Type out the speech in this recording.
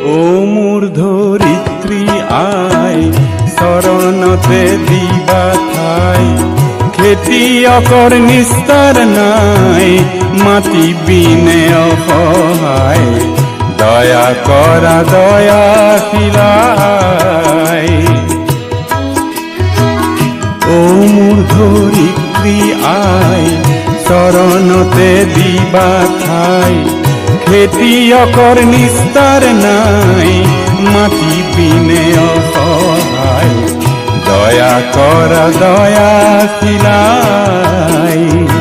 ও মোর ধরিত্রী আয়, শরণতে দিবা ঠাই। খেতিয়কৰ নিস্তার নাই, মাটি বিনে অসহায়। দয়া কৰা দয়াশীলাই, ও মোর ধরিত্রী আয়, শরণতে দিবা ঠাই। খেতিয়কৰ নিস্তার নাই, মাটি বিনে অসহায়। দয়া কৰা দয়াশীলাই।